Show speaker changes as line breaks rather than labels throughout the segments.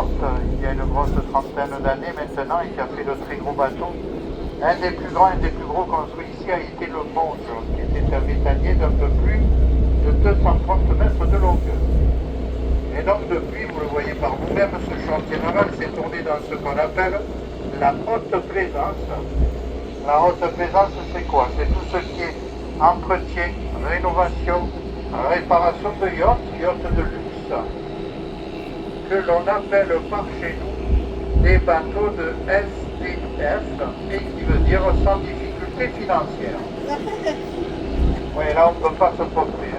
morte il y a une grosse trentaine d'années maintenant et qui a fait de très gros bateaux. Un des plus grands, un des plus gros construits ici a été le Monge, qui était un méthanier d'un peu plus de 230 mètres de longueur. Et donc depuis, vous le voyez par vous-même, ce chantier naval s'est tourné dans ce qu'on appelle la haute plaisance. La haute plaisance, c'est quoi? C'est tout ce qui est entretien, rénovation, réparation de yachts de luxe, que l'on appelle par chez nous des bateaux de SDF, et qui veut dire sans difficulté financière. Oui, là on ne peut pas se tromper.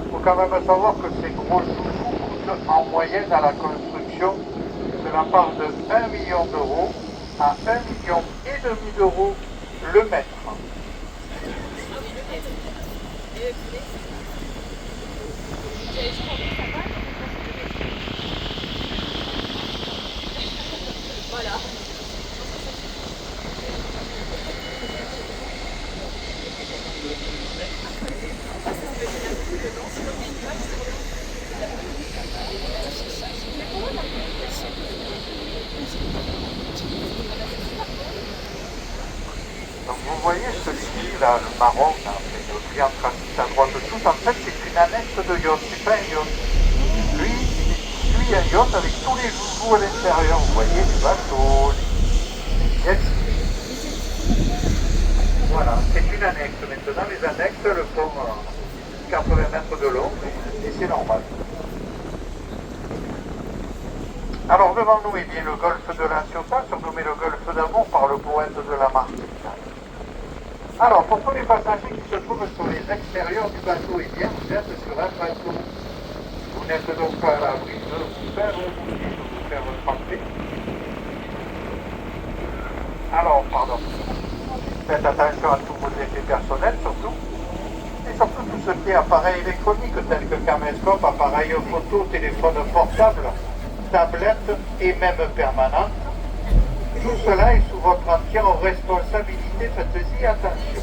Il faut quand même savoir que ces gros chouchous coûtent en moyenne à la construction de la part de 1 million d'euros à 1,5 million d'euros le mètre.
Voilà.
Donc vous voyez celui-ci là, le marron, là, le triangle tracé à droite de tout, en fait c'est une annexe de yacht, c'est pas un yacht. Lui, il suit un yacht avec tous les joujoux à l'intérieur, vous voyez, les bateaux, les jet skis. Voilà, c'est une annexe. Maintenant les annexes le font 80 mètres de long, et c'est normal. Alors devant nous, il y a le golfe de la Ciotat, surnommé le golfe d'amour par le poète de la Martinique. Alors, pour tous les passagers qui se trouvent sur les extérieurs du bateau, eh bien, vous êtes sur un bateau. Vous n'êtes donc pas à l'abri de vous faire reboucher, de vous faire tremper. Alors, pardon. Faites attention à tous vos effets personnels, surtout. Et surtout tout ce qui est appareil électronique, tel que caméscope, appareil photo, téléphone portable, tablette et même permanente. Tout cela est sous votre entière responsabilité, faites-y attention.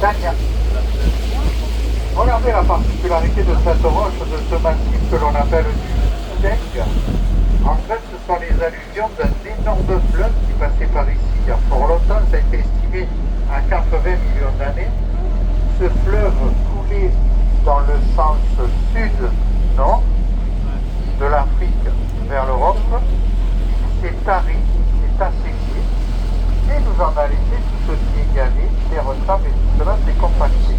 Tania. Regardez la particularité de cette roche, de ce massif que l'on appelle du Steng. En fait, ce sont les alluvions d'un énorme fleuve qui passait par ici il y a fort longtemps. Ça a été estimé à 80 millions d'années. Ce fleuve coulait dans le sens sud-nord de l'Afrique vers l'Europe. Il s'est tari, il s'est asséché et nous en a laissé tout ce qui est gavé, terre sable et tout cela s'est compacté.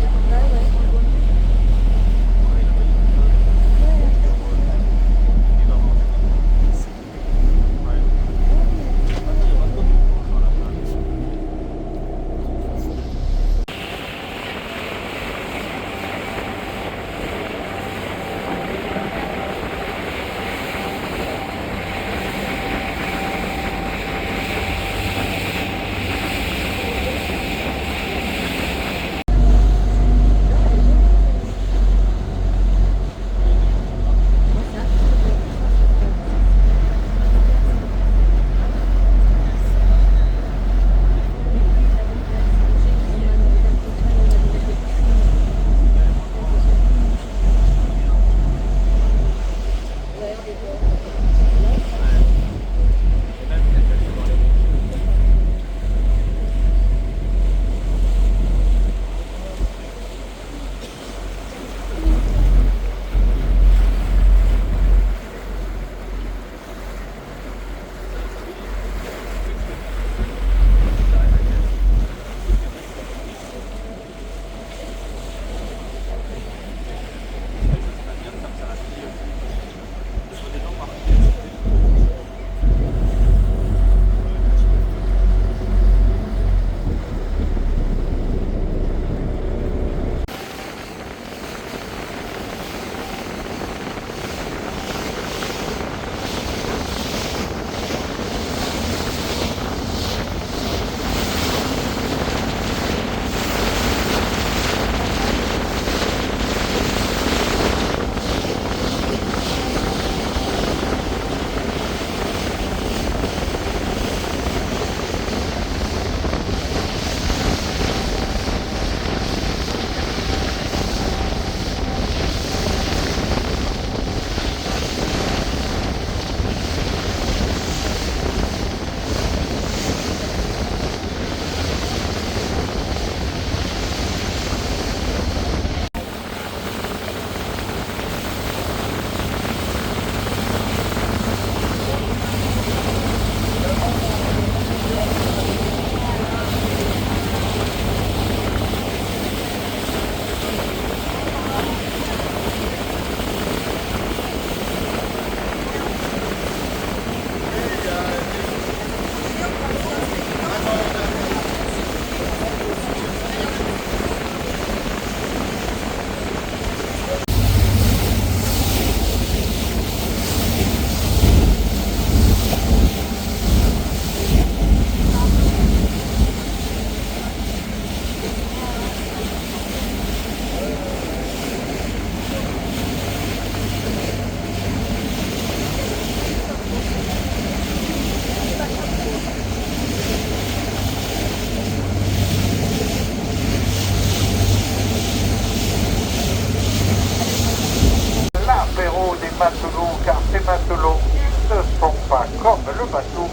matelots, car ces matelots, ils ne sont pas comme le bateau,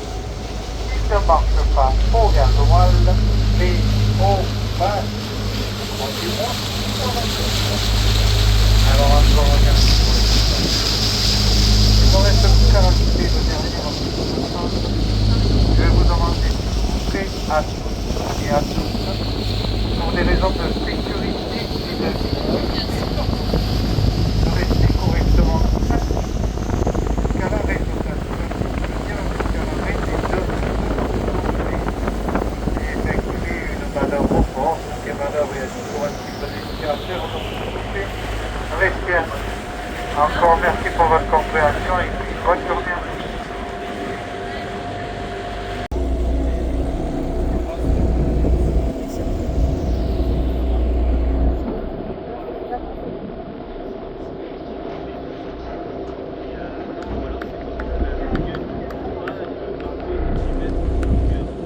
ils ne marchent pas au gasoil, mais au bas. Alors encore un merci. Il me reste plus qu'à rajouter le dernier. Je vais vous demander de montrer à tous et à toutes, pour des raisons de sécurité et de vie, de rester correctement jusqu'à l'arrêt total. Jusqu'à l'arrêt des deux. Et effectuer une manœuvre au fond, qui est manœuvre, il y a toujours un petit peu d'essai à faire, donc restez. Encore merci pour votre compréhension et puis bonne journée à tous.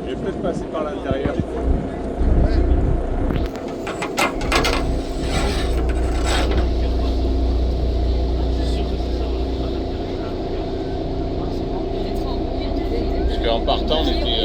Je vais peut-être passer par l'intérieur. Parce qu'en partant, on était